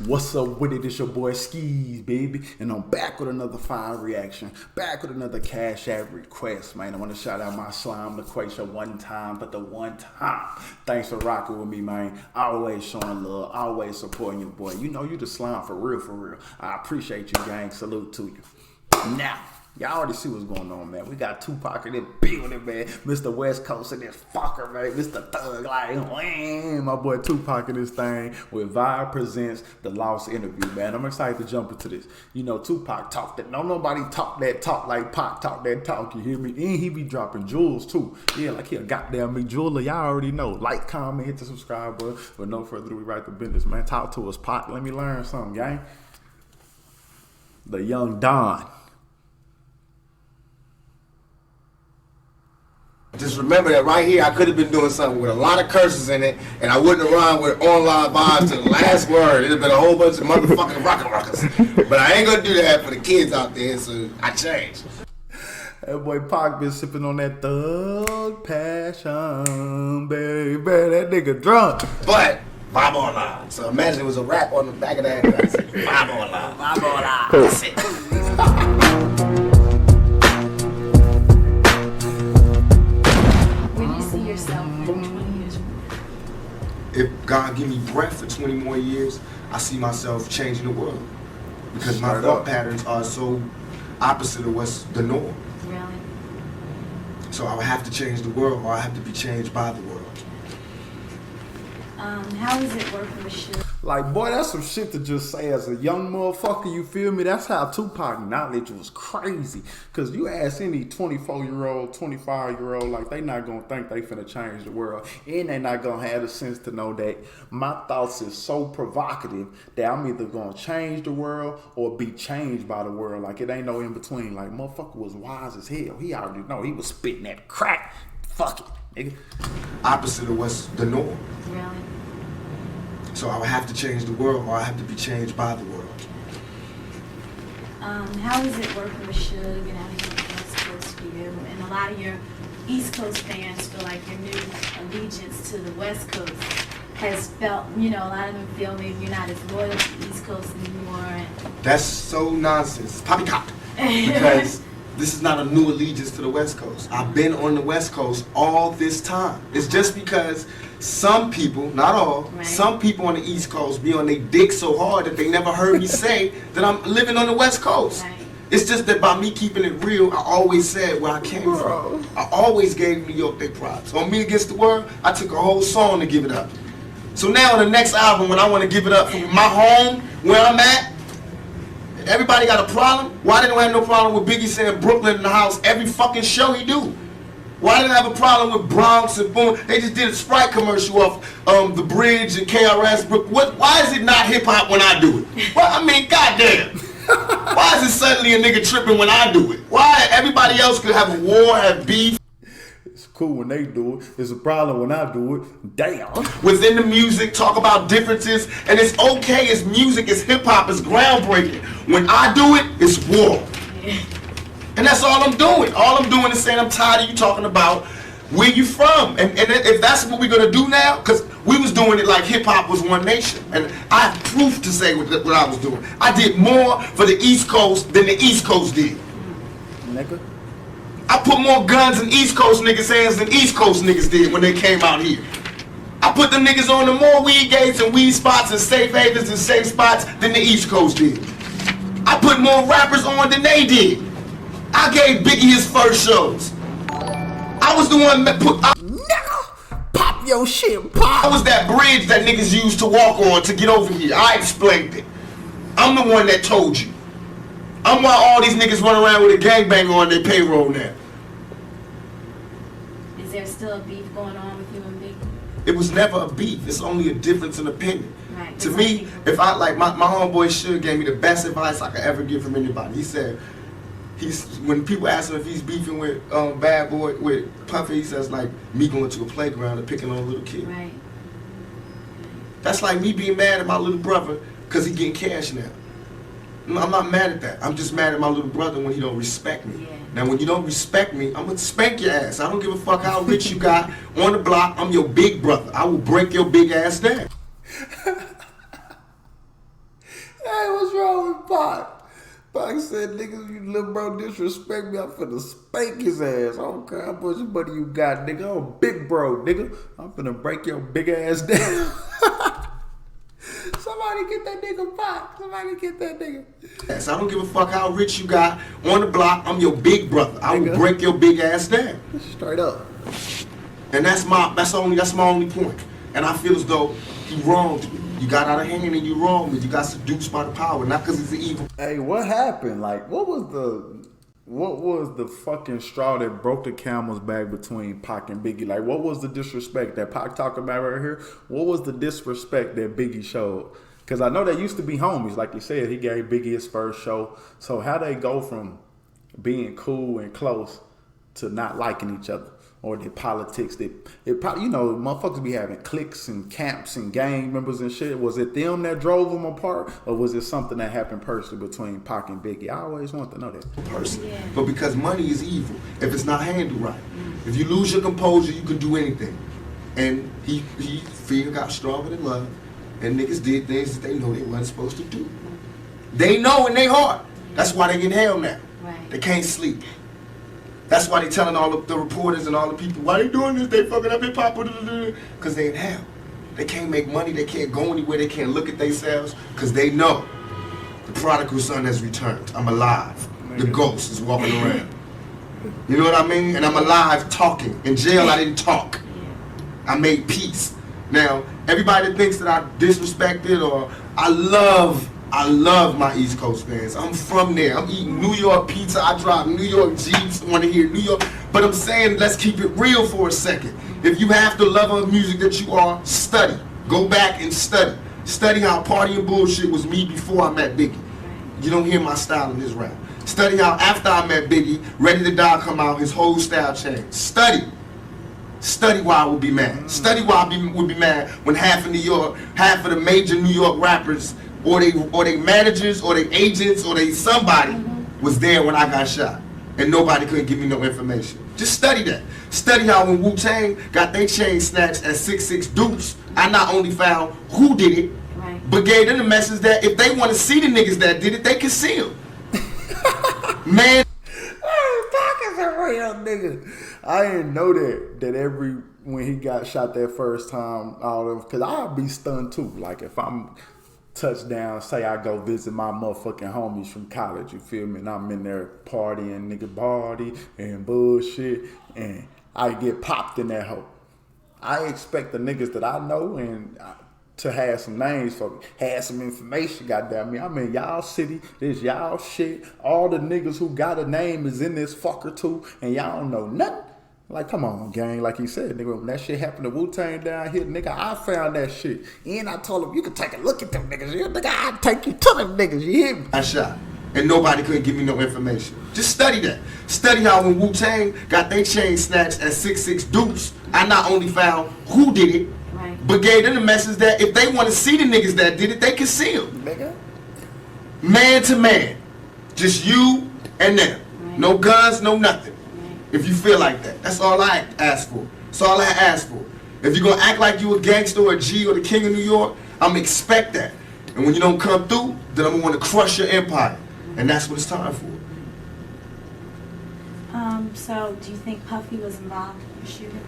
What's up with it? It's your boy OkSceez, baby. And I'm back with another fire reaction. Back with another CashApp request, man. I want to shout out my slime LaQuasia one time, but the one time. Thanks for rocking with me, man. Always showing love, always supporting your boy. You know you the slime for real, for real. I appreciate you, gang. Salute to you. Now, y'all already see what's going on, man. We got Tupac in this building, man. Mr. West Coast in this fucker, man. Mr. Thug, like, wham. My boy Tupac in this thing with Vibe Presents The Lost Interview, man. I'm excited to jump into this. You know, Tupac talked that. No, nobody talk that talk like Pac talk that talk, you hear me? And he be dropping jewels, too. Yeah, like he a goddamn big jeweler. Y'all already know. Like, comment, hit the subscribe button. But no further ado, we right to business, man. Talk to us, Pac. Let me learn something, gang. The young Don. Just remember that right here, I could have been doing something with a lot of curses in it, and I wouldn't have rhymed with online vibes to the last word. It'd have been a whole bunch of motherfucking rockers. But I ain't gonna do that for the kids out there, so I changed. That boy Pac been sipping on that thug passion, baby. That nigga drunk. But vibe online. So imagine it was a rap on the back of that. Vibe online. Vibe online. Cool. That's it. If God give me breath for 20 more years, I see myself changing the world. Because my thought patterns are so opposite of what's the norm. Really? So I would have to change the world, or I have to be changed by the world. How is it working with you? Like, boy, that's some shit to just say as a young motherfucker, you feel me? That's how Tupac knowledge was crazy. Because you ask any 24-year-old, 25-year-old, like, they not going to think they finna change the world. And they not going to have the sense to know that my thoughts is so provocative that I'm either going to change the world or be changed by the world. Like, it ain't no in between. Like, motherfucker was wise as hell. He already know. He was spitting that crack. Fuck it, nigga. Opposite of what's the norm. Really? So I would have to change the world, or I have to be changed by the world. How is it working with Suge and having the West Coast for you? And a lot of your East Coast fans feel like your new allegiance to the West Coast has felt, you know, a lot of them feel maybe you're not as loyal to the East Coast anymore. That's so nonsense. Poppycock. Because this is not a new allegiance to the West Coast. I've been on the West Coast all this time. It's just because some people, not all, right, some people on the East Coast be on their dick so hard that they never heard me say that I'm living on the West Coast. Right. It's just that by me keeping it real, I always said where I came from. I always gave New York their props. On Me Against the World, I took a whole song to give it up. So now on the next album, when I want to give it up from my home, where I'm at, everybody got a problem? Why they don't have no problem with Biggie saying Brooklyn in the house every fucking show he do? Why didn't I have a problem with Bronx and Boom? They just did a Sprite commercial off The Bridge and KRS. Why is it not hip hop when I do it? Well, I mean, goddamn. Why is it suddenly a nigga tripping when I do it? Why everybody else could have a war, have beef? It's cool when they do it. It's a problem when I do it. Damn. Within the music, talk about differences, and it's okay. It's music, it's hip hop, it's groundbreaking. When I do it, it's war. And that's all I'm doing. All I'm doing is saying I'm tired of you talking about where you from. And if that's what we're going to do now, because we was doing it like hip-hop was one nation. And I have proof to say what I was doing. I did more for the East Coast than the East Coast did. Nigga. I put more guns in East Coast niggas' hands than East Coast niggas did when they came out here. I put them niggas on the more weed gates and weed spots and safe havens and safe spots than the East Coast did. I put more rappers on than they did. I gave Biggie his first shows. I was the one that put... Nigga, pop your shit, pop. I was that bridge that niggas used to walk on to get over here. I explained it. I'm the one that told you. I'm why all these niggas run around with a gangbanger on their payroll now. Is there still a beef going on with you and Biggie? It was never a beef. It's only a difference in opinion. Right. To me, if I, like, my homeboy Suge gave me the best advice I could ever give from anybody. He said, when people ask him if he's beefing with Bad Boy, with Puffy, he says, like, me going to a playground and picking on a little kid. Right. That's like me being mad at my little brother because he getting cash now. I'm not mad at that. I'm just mad at my little brother when he don't respect me. Yeah. Now, when you don't respect me, I'm going to spank your ass. I don't give a fuck how rich you got on the block. I'm your big brother. I will break your big ass down. Pac. Pac said, niggas, you little bro disrespect me, I'm finna spank his ass. I don't care how much money you got, nigga. I'm a big bro, nigga. I'm finna break your big ass down. Somebody get that nigga Pac. Somebody get that nigga. Yes, I don't give a fuck how rich you got on the block. I'm your big brother. I will break your big ass down. Straight up. And that's my only point. And I feel as though he wronged me. You got out of hand and you wronged me. You got seduced by the power, not because he's evil. Hey, what happened? Like, what was the fucking straw that broke the camel's back between Pac and Biggie? Like, what was the disrespect that Pac talking about right here? What was the disrespect that Biggie showed? Because I know they used to be homies. Like you said, he gave Biggie his first show. So how they go from being cool and close to not liking each other? Or the politics that it probably, motherfuckers be having cliques and camps and gang members and shit. Was it them that drove them apart, or was it something that happened personally between Pac and Biggie? I always want to know that. Person, but because money is evil if it's not handled right. If you lose your composure, you can do anything. And he fear got stronger than love, and niggas did things that they know they wasn't supposed to do. They know in their heart. That's why they in hell now. Right. They can't sleep. That's why they telling all the reporters and all the people, why they doing this? They fucking up hip-hop. Because they in hell. They can't make money. They can't go anywhere. They can't look at themselves because they know the prodigal son has returned. I'm alive. The ghost is walking around. You know what I mean? And I'm alive talking. In jail, I didn't talk. I made peace. Now, everybody that thinks that I disrespected or I love my East Coast fans. I'm from there. I'm eating New York pizza. I drive New York Jeeps. Want to hear New York. But I'm saying, let's keep it real for a second. If you have the love of music that you are, study. Go back and study. Study how Party and Bullshit was me before I met Biggie. You don't hear my style in this rap. Study how after I met Biggie, Ready to Die come out, his whole style changed. Study. Study why I would be mad. Study why I would be mad when half of the major New York rappers or they managers, or they agents, or they somebody was there when I got shot. And nobody couldn't give me no information. Just study that. Study how when Wu-Tang got their chain snatched at 6'6" Dukes, I not only found who did it, but gave them the message that if they want to see the niggas that did it, they can see them. Man. Pac is a real nigga. I didn't know that when he got shot that first time, because I'd be stunned too. Like if I'm touchdown, say I go visit my motherfucking homies from college, you feel me? And I'm in there partying, nigga party and bullshit, and I get popped in that hole. I expect the niggas that I know and to have some names for me, have some information, goddamn me. I'm in y'all city, this y'all shit. All the niggas who got a name is in this fucker too, and y'all don't know nothing. Like, come on, gang. Like he said, nigga, when that shit happened to Wu-Tang down here, nigga, I found that shit. And I told him, you can take a look at them niggas. Nigga, I'll take you to them niggas. You hear me? I shot. And nobody couldn't give me no information. Just study that. Study how when Wu-Tang got their chain snatched at 6'6" Dukes, I not only found who did it, but gave them the message that if they want to see the niggas that did it, they can see them. Nigga. Man to man. Just you and them. No guns, no nothing. If you feel like that. That's all I ask for. That's all I ask for. If you're going to act like you a gangster or a G or the king of New York, I'm going to expect that. And when you don't come through, then I'm going to want to crush your empire. And that's what it's time for. So do you think Puffy was involved in the shooting?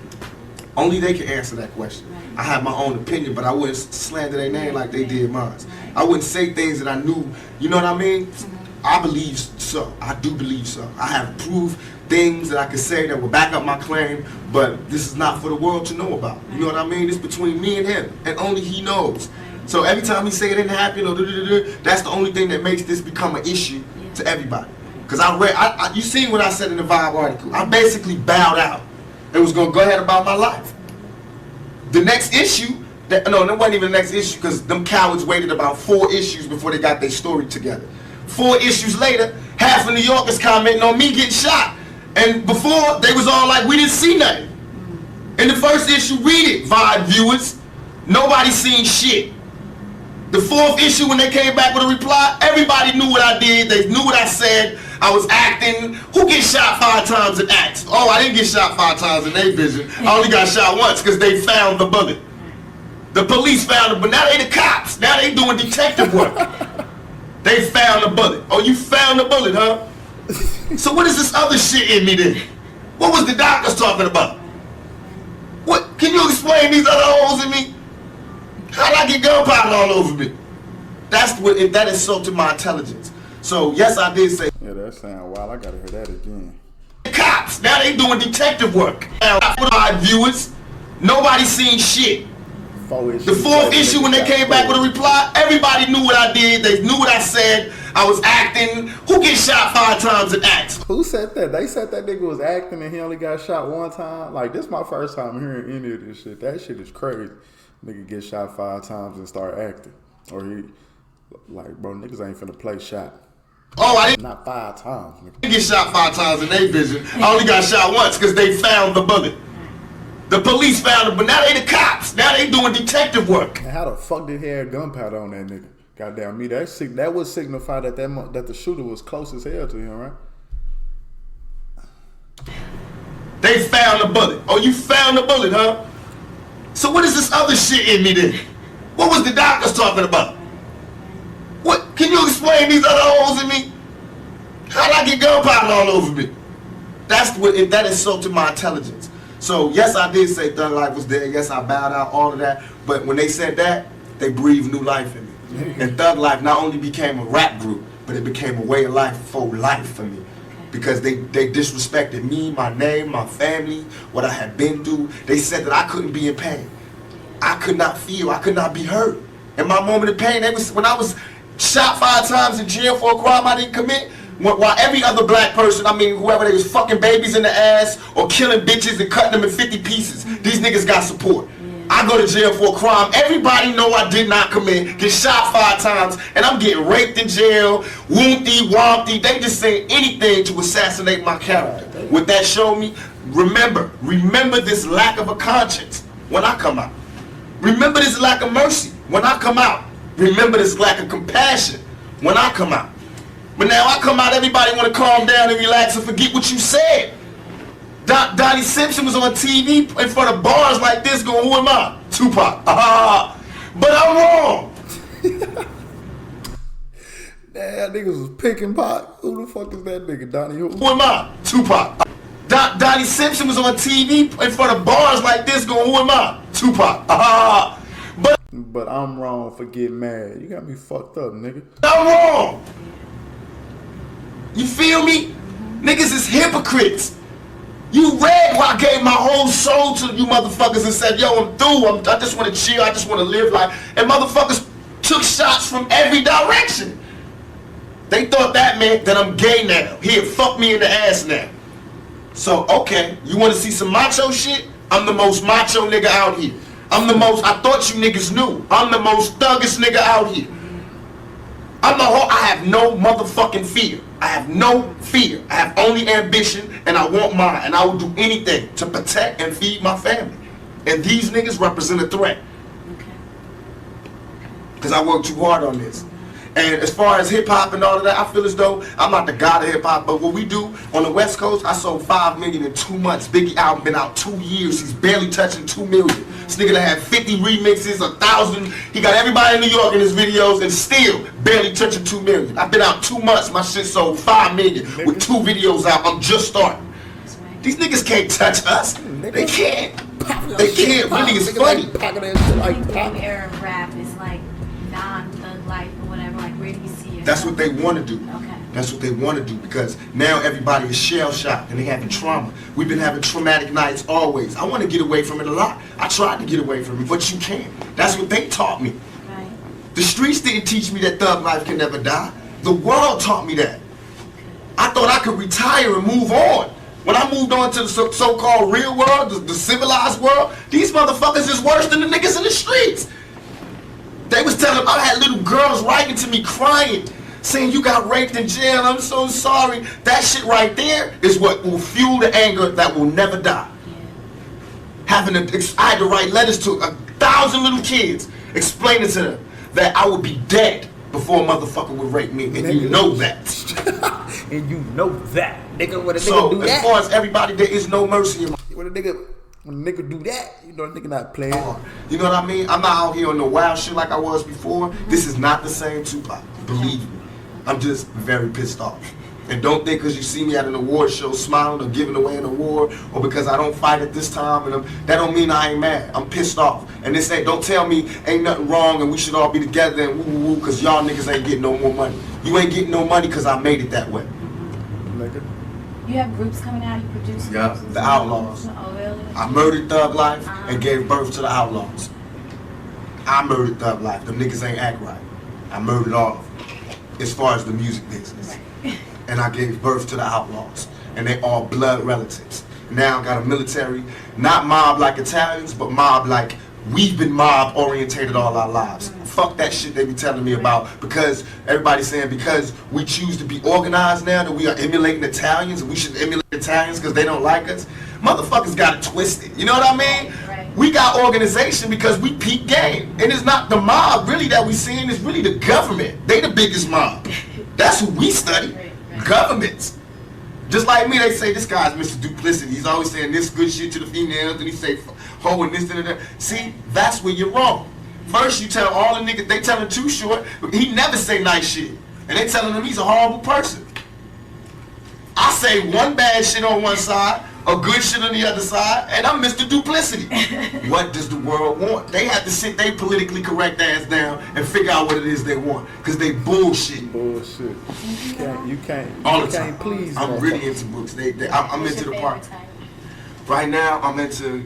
Only they can answer that question. Right. I have my own opinion, but I wouldn't slander their name like they did mine. Right. I wouldn't say things that I knew, you know what I mean? I believe so. I do believe so. I have proved things that I can say that will back up my claim, but this is not for the world to know about. You know what I mean? It's between me and him, and only he knows. So every time he say it didn't happen, or that's the only thing that makes this become an issue to everybody. Because you seen what I said in the Vibe article. I basically bowed out and was going to go ahead about my life. The next issue, that wasn't even the next issue, because them cowards waited about 4 issues before they got their story together. 4 issues later, half of New Yorkers commenting on me getting shot. And before, they was all like, we didn't see nothing. In the first issue, read it, Vibe viewers. Nobody seen shit. The 4th issue, when they came back with a reply, everybody knew what I did. They knew what I said. I was acting. Who gets shot 5 times in acts? Oh, I didn't get shot 5 times in their vision. I only got shot once because they found the bullet. The police found it, but now they the cops. Now they doing detective work. They found the bullet. Oh, you found the bullet, huh? So what is this other shit in me then? What was the doctors talking about? What? Can you explain these other holes in me? How'd I get gunpowder all over me? That insulted my intelligence. So yes, I did say. Yeah, that sound wild. I gotta hear that again. Cops, now they doing detective work. Now, for my viewers, nobody seen shit. The fourth issue, when they came back with a reply, everybody knew what I did. They knew what I said. I was acting. Who gets shot 5 times and acts? Who said that? They said that nigga was acting and he only got shot 1 time. Like, this is my first time hearing any of this shit. That shit is crazy. Nigga get shot 5 times and start acting. Or he, like, bro, niggas ain't finna play shot. Oh, I didn't. Not 5 times, nigga. Get shot 5 times in their vision. I only got shot once because they found the bullet. The police found it, but now they the cops. Now they doing detective work. And how the fuck did he have gunpowder on that nigga? Goddamn me, that would signify that the shooter was close as hell to him, right? They found the bullet. Oh, you found the bullet, huh? So what is this other shit in me then? What was the doctors talking about? What? Can you explain these other holes in me? How'd I get gunpowder all over me? That insulted my intelligence. So yes, I did say Thug Life was there. Yes, I bowed out, all of that. But when they said that, they breathed new life in me. And Thug Life not only became a rap group, but it became a way of life for life for me. Because they disrespected me, my name, my family, what I had been through. They said that I couldn't be in pain. I could not feel, I could not be hurt. In my moment of pain, when I was shot 5 times in jail for a crime I didn't commit, while every other black person, I mean whoever, they was fucking babies in the ass or killing bitches and cutting them in 50 pieces, these niggas got support. I go to jail for a crime everybody know I did not commit, get shot 5 times, and I'm getting raped in jail, wompty, wompty. They just say anything to assassinate my character. What that showed me, remember this lack of a conscience when I come out. Remember this lack of mercy when I come out. Remember this lack of compassion when I come out. But now I come out, everybody want to calm down and relax and forget what you said. Donnie Simpson was on TV in front of bars like this going, who am I? Tupac. But I'm wrong. Damn, niggas was picking pot. Who the fuck is that nigga, Donnie? Who am I? Tupac. Donnie Simpson was on TV in front of bars like this going, who am I? Tupac. But I'm wrong for getting mad. You got me fucked up, nigga. I'm wrong. You feel me? Niggas is hypocrites. You read why I gave my whole soul to you motherfuckers and said, yo, I'm through. I just want to chill. I just want to live life. And motherfuckers took shots from every direction. They thought that meant that I'm gay now. Here, fuck me in the ass now. So, okay, you want to see some macho shit? I'm the most macho nigga out here. I thought you niggas knew. I'm the most thuggish nigga out here. I have no motherfucking fear. I have no fear. I have only ambition, and I want mine. And I will do anything to protect and feed my family. And these niggas represent a threat. Because I worked too hard on this. And as far as hip-hop and all of that, I feel as though I'm not the god of hip-hop, but what we do on the West Coast, I sold 5 million in 2 months. Biggie album been out 2 years. He's barely touching 2 million. This nigga that had 50 remixes, 1,000. He got everybody in New York in his videos and still barely touching 2 million. I've been out 2 months. My shit sold 5 million with 2 videos out. I'm just starting. These niggas can't touch us. They can't. They can't. Really, it's funny. Like era of rap is like non-thug life or whatever. Like, where do you see it? That's what they want to do. Okay. That's what they want to do because now everybody is shell-shocked and they having trauma. We've been having traumatic nights always. I want to get away from it a lot. I tried to get away from it, but you can't. That's what they taught me. Right. The streets didn't teach me that thug life can never die. The world taught me that. I thought I could retire and move on. When I moved on to the so-called real world, the civilized world, these motherfuckers is worse than the niggas in the streets. They was telling, I had little girls writing to me crying, saying you got raped in jail, I'm so sorry. That shit right there is what will fuel the anger that will never die. I had to write letters to 1,000 little kids explaining to them that I would be dead before a motherfucker would rape me, and you know that. And you know that. Nigga, when a nigga so, do that. as far as everybody, there is no mercy in my When a nigga do that, you know a nigga not playing. You know what I mean? I'm not out here on no wild shit like I was before. This is not the same Tupac. Believe me. I'm just very pissed off. And don't think because you see me at an award show smiling or giving away an award, or because I don't fight at this time, and that don't mean I ain't mad. I'm pissed off. And this ain't, don't tell me ain't nothing wrong and we should all be together and woo woo woo because y'all niggas ain't getting no more money. You ain't getting no money because I made it that way. You have groups coming out, you produce Yeah, groups? the Outlaws. Oh, really? I murdered Thug Life and gave birth to the Outlaws. I murdered Thug Life. Them niggas ain't act right. I murdered all of them as far as the music business. Right. And I gave birth to the Outlaws. And they all blood relatives. Now I got a military, not mob like Italians, but mob like we've been mob orientated all our lives. Fuck that shit they be telling me about, because everybody's saying because we choose to be organized now that we are emulating Italians and we should emulate Italians because they don't like us. Motherfuckers got it twisted. You know what I mean? Right. We got organization because we peak game. And it's not the mob really that we seeing, it's really the government. They the biggest mob. That's who we study. Right. Governments. Just like me, they say this guy's Mr. Duplicity. He's always saying this good shit to the females, and he say ho and this and that. See, that's where you're wrong. First you tell all the niggas, they tell him Too Short, he never say nice shit. And they telling him he's a horrible person. I say one bad shit on one side, a good shit on the other side, and I'm Mr. Duplicity. What does the world want? They have to sit they politically correct ass down and figure out what it is they want, because they bullshit. Bullshit. You can't All the time. please. I'm really into books. I'm What's into your the part. favorite title? Right now, I'm into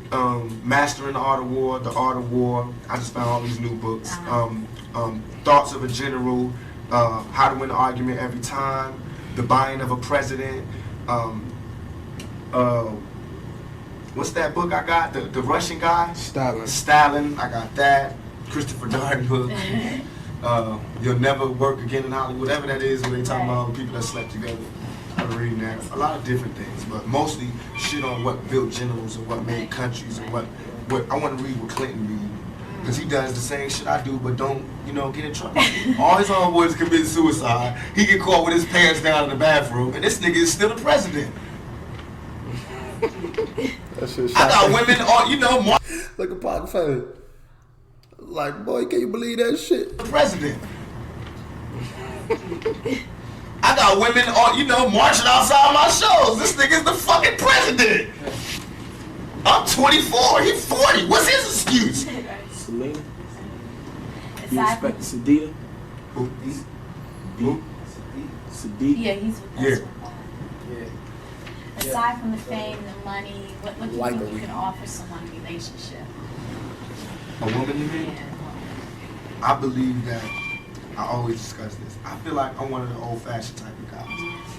Mastering the Art of War, The Art of War. I just found all these new books. Thoughts of a General, How to Win an Argument Every Time, The Buying of a President. What's that book I got? The Russian guy? Stalin. I got that. Christopher Darden book. You'll Never Work Again in Hollywood. Whatever that is, when they talking about people that slept together. I'm reading that. A lot of different things, but mostly shit on what built generals and what made countries and what I want to read what Clinton read. Because he does the same shit I do, but don't, get in trouble. All his homeboys commit suicide. He get caught with his pants down in the bathroom, and this nigga is still the president. That shit I got women on, Look at Park Face. Like, boy, can you believe that shit? the president. I got women on, marching outside my shows. This nigga's the fucking president. I'm 24, he's 40. What's his excuse? Selena. You Aside from, respect Sadida? Who? Sadiq? yeah, he's with us. Yeah. Aside from the fame, the money, what do you Like think a you can offer someone in a relationship? A woman, you mean? I believe that, I always discuss this, I feel like I'm one of the old-fashioned type of guys,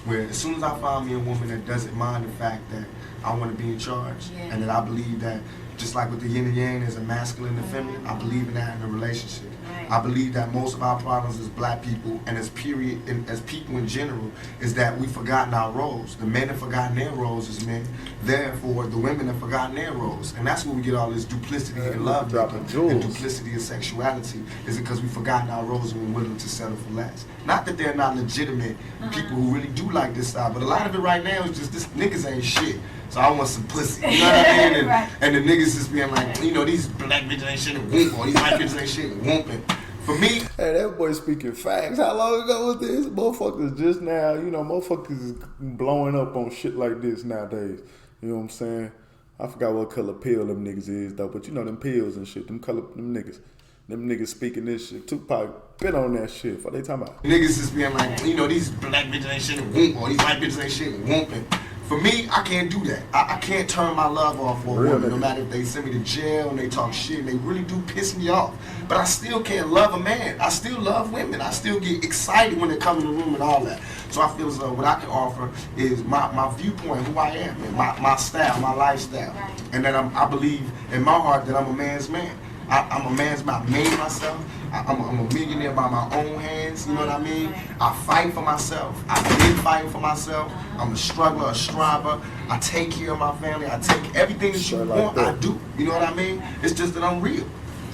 where as soon as I find me a woman that doesn't mind the fact that I want to be in charge, and that I believe that, just like with the yin and yang, there's a masculine and feminine, I believe in that in a relationship. Right. I believe that most of our problems as black people, and as people in general, is that we've forgotten our roles. The men have forgotten their roles as men, therefore the women have forgotten their roles. And that's where we get all this duplicity and love dropping making, jewels. and duplicity and sexuality, is because we've forgotten our roles and we're willing to settle for less. Not that they're not legitimate people who really do like this style, but a lot of it right now is just this niggas ain't shit. So I want some pussy, you know what I mean? Right. And the niggas just being like, these black bitches ain't shit and whoop, or these white bitches ain't shit and whooping. For me, Hey, that boy speaking facts. How long ago was this? Motherfuckers just now, motherfuckers is blowing up on shit like this nowadays. You know what I'm saying? I forgot what color pill them niggas is though, but them pills and shit, them niggas. Them niggas speaking this shit. Tupac been on that shit. What they talking about? niggas just being like, these black bitches ain't shit and whoop, or these white bitches ain't shit and whooping. For me, I can't do that. I can't turn my love off for a Real woman, no nigga. matter if they send me to jail and they talk shit and they really do piss me off. But I still can't love a man. I still love women. I still get excited when they come in the room and all that. So I feel as though what I can offer is my viewpoint, who I am, and my style, my lifestyle. Right. And that I believe in my heart that I'm a man's man. I'm a man's man. I made myself. I'm a millionaire by my own hands, you know what I mean? I fight for myself. I've been fighting for myself. I'm a struggler, a striver. I take care of my family. I take everything that you Straight like want, that. I do. You know what I mean? It's just that I'm real.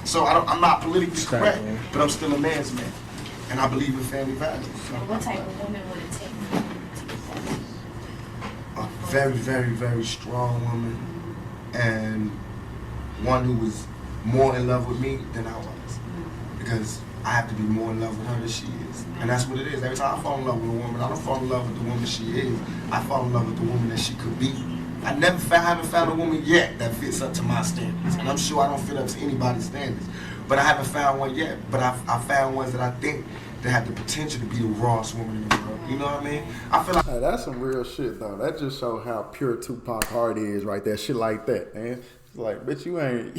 So I'm not politically correct, man. but I'm still a man's man. And I believe in family values. So What type of woman would it take for you to get that? a very, very, very strong woman, and one who was more in love with me than I was. Because I have to be more in love with her than she is. And that's what it is. Every time I fall in love with a woman, I don't fall in love with the woman she is. I fall in love with the woman that she could be. I haven't found a woman yet that fits up to my standards. And I'm sure I don't fit up to anybody's standards. But I haven't found one yet. But I found ones that I think that have the potential to be the rawest woman in the world. You know what I mean? I feel like... Hey, that's some real shit, though. That just shows how pure Tupac heart is right there. Shit like that, man. It's like, bitch, you ain't...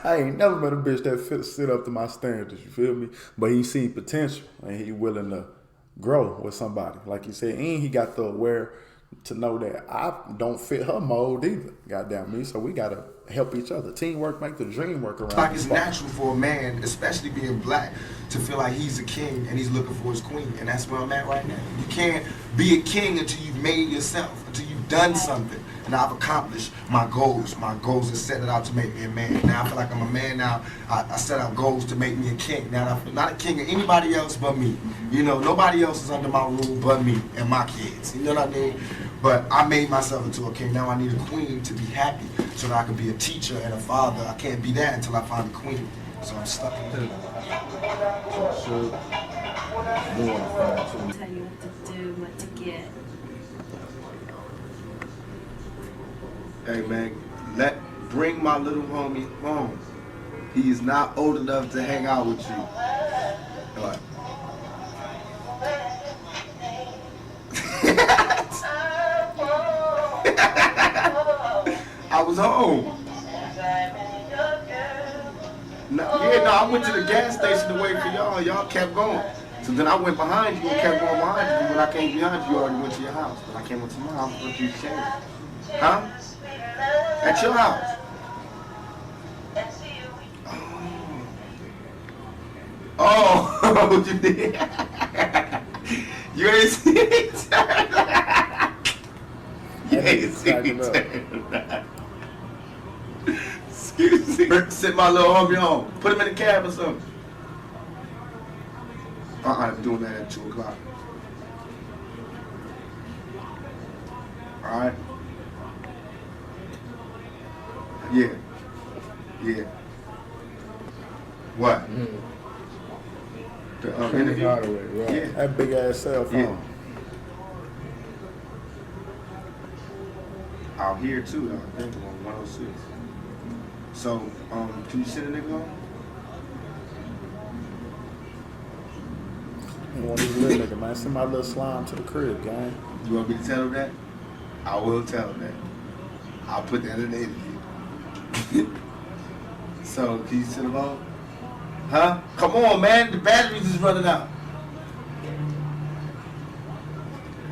I ain't never met a bitch that sit up to my standards, you feel me? But he see potential, and he willing to grow with somebody. Like you said, and he got the aware to know that I don't fit her mold either, goddamn me. So we got to help each other. Teamwork make the dream work around. It's like it's natural for a man, especially being black, to feel like he's a king and he's looking for his queen. And that's where I'm at right now. You can't be a king until you've made yourself, until you've done something. And I've accomplished my goals. My goals are set it out to make me a man. Now I feel like I'm a man now. I set out goals to make me a king. Now I'm not a king of anybody else but me. You know, nobody else is under my rule but me and my kids. You know what I mean? But I made myself into a king. Now I need a queen to be happy so that I can be a teacher and a father. I can't be that until I find a queen. So I'm stuck in the middle. Tell you what to do, what to get. Hey man, bring my little homie home. He is not old enough to hang out with you. What? I was home. No, I went to the gas station to wait for y'all. Y'all kept going. So then I went behind you and kept going behind you. When I came behind you, you already went to your house. When I came up to my house, what you came? Huh? At your house. Oh, you did? You ain't seen it? You ain't seen it? Excuse me. Sit my little homie home. Put him in the cab or something. I'm doing that at 2 o'clock. Alright? Yeah. Yeah. What? The interview? Right. Yeah. That big ass cell phone. Yeah. Out here too, though. I think on 106. So, can you send a nigga home? You want this little nigga, man. Send my little slime to the crib, gang. You want me to tell him that? I will tell him that. I'll put that in the interview. So, can you send him home? Huh? Come on, man. The batteries is running out.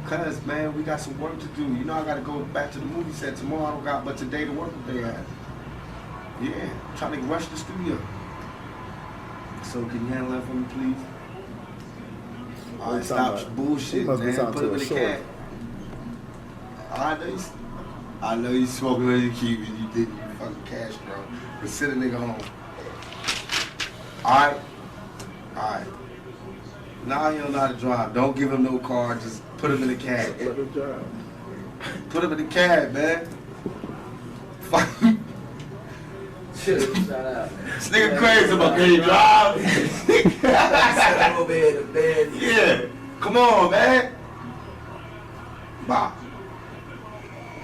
Cause, man, we got some work to do. You know I gotta go back to the movie set tomorrow. I don't got but today to work with they have. Yeah, trying to rush the studio. So can you handle that for me, please? Alright, stop bullshit, man. Put him in the cab. I know you smoking on your keys and you think you fucking cash, bro. But send a nigga home. Alright? Alright. Now he don't know how to drive. Don't give him no car, just put him in the cab. Let him drive. Put him in the cab, man. Fuck. Shout out. This nigga crazy about can he drive? Sit over here in the bed. Yeah. Come on, man. Bye.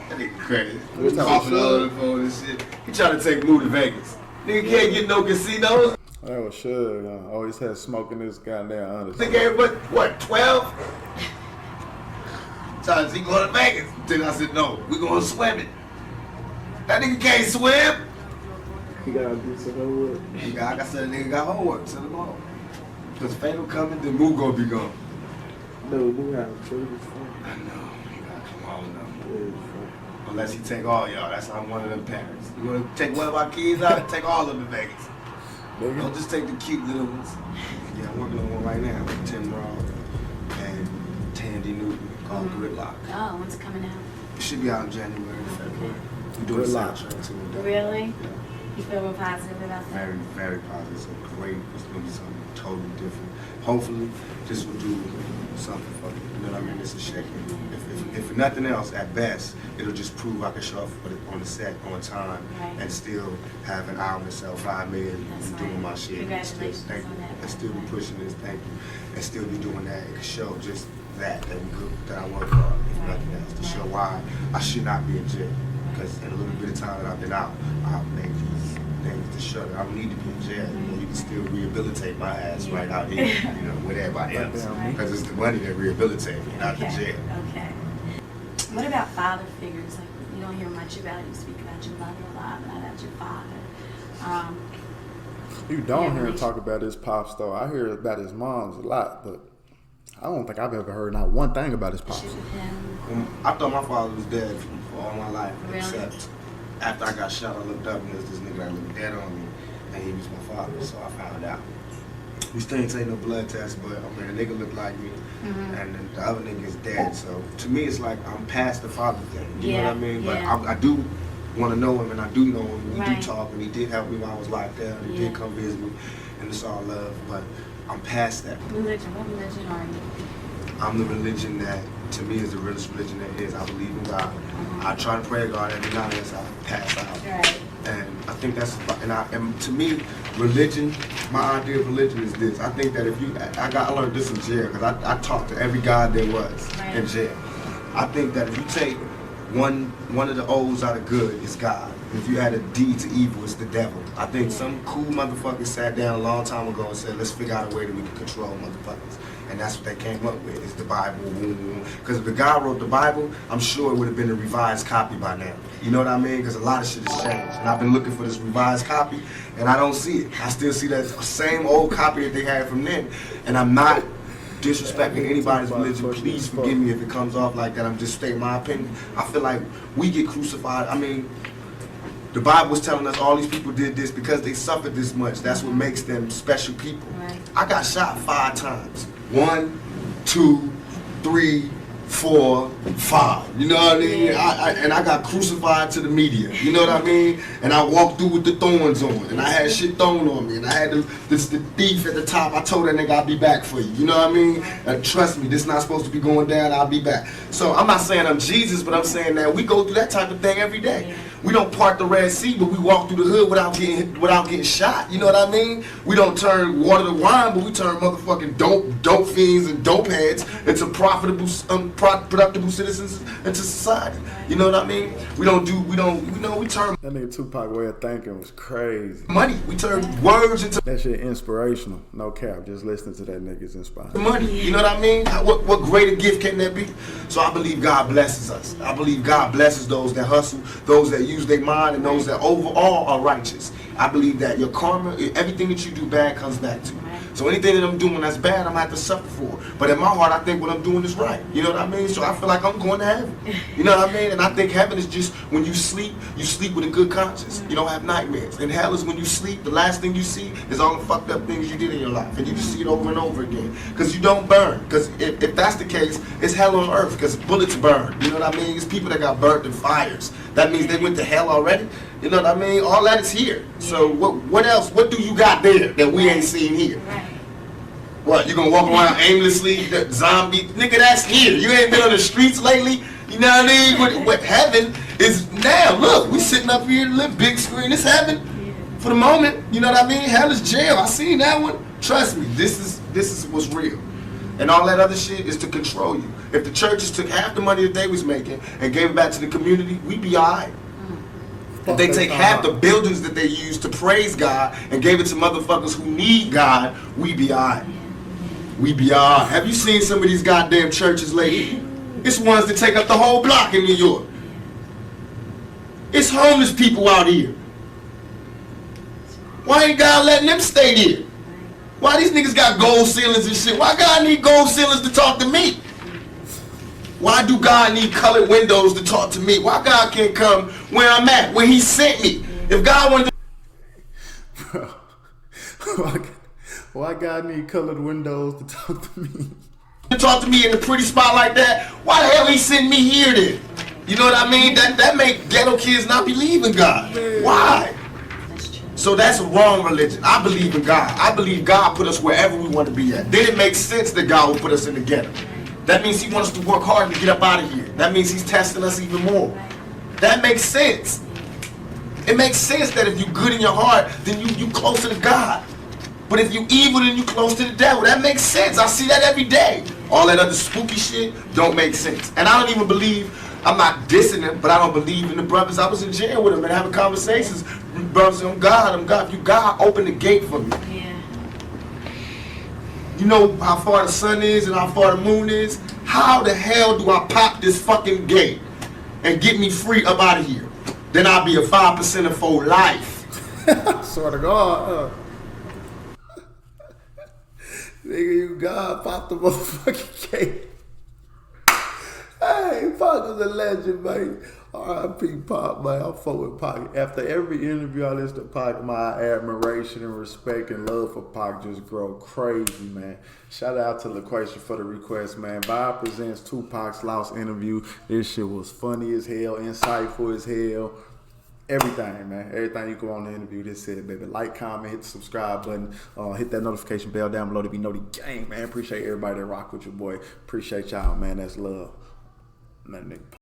That nigga crazy. What's up, Popping Shug? on the phone and shit. He trying to take Moo to Vegas. Nigga can't get no casinos. That was Shug. Always had smoke in this goddamn honest. Nigga ain't what, 12? Trying to see going to Vegas. Then I said, no, we going swimming. That nigga can't swim. You gotta do some homework. Like I said, the nigga got homework. Send him home. Because Fatal coming, then Moo gonna be gone. No, we have food is fun. I know. You gotta come home now. It is fun. Unless he take all y'all. That's how I'm one of them parents. You wanna take one of our kids out and take all of them to Vegas. Don't just take the cute little ones. Yeah, I'm working on one right now with Tim Raw and Tandy Newton called Gridlock. Oh, when's it coming out? It should be out in January, February. We're doing a Gridlock. soundtrack too. Really? Yeah. You feel real positive about that? Very, very positive. So great. It's gonna be something totally different. Hopefully, this will do something for me. You know what I mean? It's a shake. If for nothing else, at best, it'll just prove I can show up on the set on time and still have an album to sell 5 million and doing my shit. Congratulations thank you. on that. And still be pushing this, thank you. And still be doing that. It can show just that I work hard, if nothing else. To show why I should not be in jail. Because in a little bit of time that I've been out, I've made these things to show that I don't need to be in jail. You know, you can still rehabilitate my ass right out here, you know, with everybody else. Because it's the money that rehabilitates me, not the jail. Okay. What about father figures? Like, you don't hear much about, you speak about your mother a lot, but not about your father. You don't hear him talk about his pops, though. I hear about his moms a lot, but I don't think I've ever heard not one thing about his pops. I thought my father was dead for all my life, Really? except after I got shot, I looked up and there's this nigga that looked dead on me, and he was my father, so I found out. We still ain't take no blood test, but I mean, the nigga looked like me, and then the other nigga is dead, so to me, it's like I'm past the father thing, you know what I mean? But I do want to know him, and I do know him, we do talk, and he did help me when I was locked down, he did come visit me, and it's all love, but I'm past that. Religion, what religion are you? I'm the religion that, to me, is the realest religion that is. I believe in God. I try to pray to God every night as I pass out. Right. And I think that's, and to me, religion, my idea of religion is this. I think that if you, I learned this in jail, because I talked to every God there was in jail. I think that if you take one of the O's out of good, it's God. If you add a D to evil, it's the devil. I think some cool motherfuckers sat down a long time ago and said, let's figure out a way that we can control motherfuckers. And that's what they came up with, is the Bible. Because if the guy wrote the Bible, I'm sure it would have been a revised copy by now. You know what I mean? Because a lot of shit has changed. And I've been looking for this revised copy, and I don't see it. I still see that same old copy that they had from then. And I'm not disrespecting anybody's religion. Please forgive me if it comes off like that. I'm just stating my opinion. I feel like we get crucified. I mean, the Bible was telling us all these people did this because they suffered this much. That's what makes them special people. I got shot 5 times. 1, 2, 3, 4, 5. You know what I mean? And I got crucified to the media. You know what I mean? And I walked through with the thorns on. And I had shit thrown on me. And I had the thief at the top. I told that nigga I'll be back for you. You know what I mean? And trust me, this is not supposed to be going down. I'll be back. So I'm not saying I'm Jesus, but I'm saying that we go through that type of thing every day. We don't part the Red Sea, but we walk through the hood without getting shot. You know what I mean? We don't turn water to wine, but we turn motherfucking dope fiends and dope heads into productive citizens into society. You know what I mean? We turn That nigga Tupac way of thinking was crazy. money. We turn words into That shit inspirational. No cap. Just listening to that nigga's inspiring. money. You know what I mean? What greater gift can that be? So I believe God blesses us. I believe God blesses those that hustle, those that use their mind, and those that overall are righteous. I believe that your karma, everything that you do bad comes back to you. So anything that I'm doing that's bad, I'm going to have to suffer for. But in my heart, I think what I'm doing is right. You know what I mean? So I feel like I'm going to heaven. You know what I mean? And I think heaven is just when you sleep with a good conscience. You don't have nightmares. And hell is when you sleep, the last thing you see is all the fucked up things you did in your life. And you just see it over and over again. Because you don't burn. Because if that's the case, it's hell on earth. Because bullets burn. You know what I mean? It's people that got burnt in fires. That means they went to hell already. You know what I mean? All that is here. So what else? What do you got there that we ain't seen here? What, you gonna walk around aimlessly, the zombie? Nigga, that's here. You ain't been on the streets lately? You know what I mean? What heaven is now. Look, we sitting up here, live big screen. It's heaven for the moment. You know what I mean? Hell is jail. I seen that one. Trust me, this is what's real. And all that other shit is to control you. If the churches took half the money that they was making and gave it back to the community, we'd be all right. If they take half the buildings that they use to praise God and gave it to motherfuckers who need God, we'd be all right. We be all right. Have you seen some of these goddamn churches lately? It's ones that take up the whole block in New York. It's homeless people out here. Why ain't God letting them stay there? Why these niggas got gold ceilings and shit? Why God need gold ceilings to talk to me? Why do God need colored windows to talk to me? Why God can't come where I'm at, where he sent me? If God wanted to... Bro, why God need colored windows to talk to me? To talk to me in a pretty spot like that, why the hell he send me here then? You know what I mean? That make ghetto kids not believe in God. Why? So that's a wrong religion. I believe in God. I believe God put us wherever we want to be at. Then it makes sense that God will put us in the ghetto. That means he wants us to work hard to get up out of here. That means he's testing us even more. That makes sense. It makes sense that if you're good in your heart, then you closer to God. But if you evil, then you close to the devil. That makes sense. I see that every day. All that other spooky shit don't make sense. And I don't even believe, I'm not dissing them, but I don't believe in the brothers. I was in jail with them and having conversations. Brothers, I'm God. If you God, open the gate for me. Yeah. You know how far the sun is and how far the moon is? How the hell do I pop this fucking gate and get me free up out of here? Then I'll be a 5% for life. Swear to God. Nigga, you God, pop the motherfucking cake. Hey, Pac is a legend, man. R.I.P. Pac, man. I'm fuck with Pac. After every interview I listen to Pac, my admiration and respect and love for Pac just grow crazy, man. Shout out to LaQuasia for the request, man. Bob presents Tupac's Lost interview. This shit was funny as hell, insightful as hell. Everything, man. Everything you go on the interview, this said, baby. Like, comment, hit the subscribe button, hit that notification bell down below to be know the game, man. Appreciate everybody that rock with your boy. Appreciate y'all, man. That's love. Man, nigga.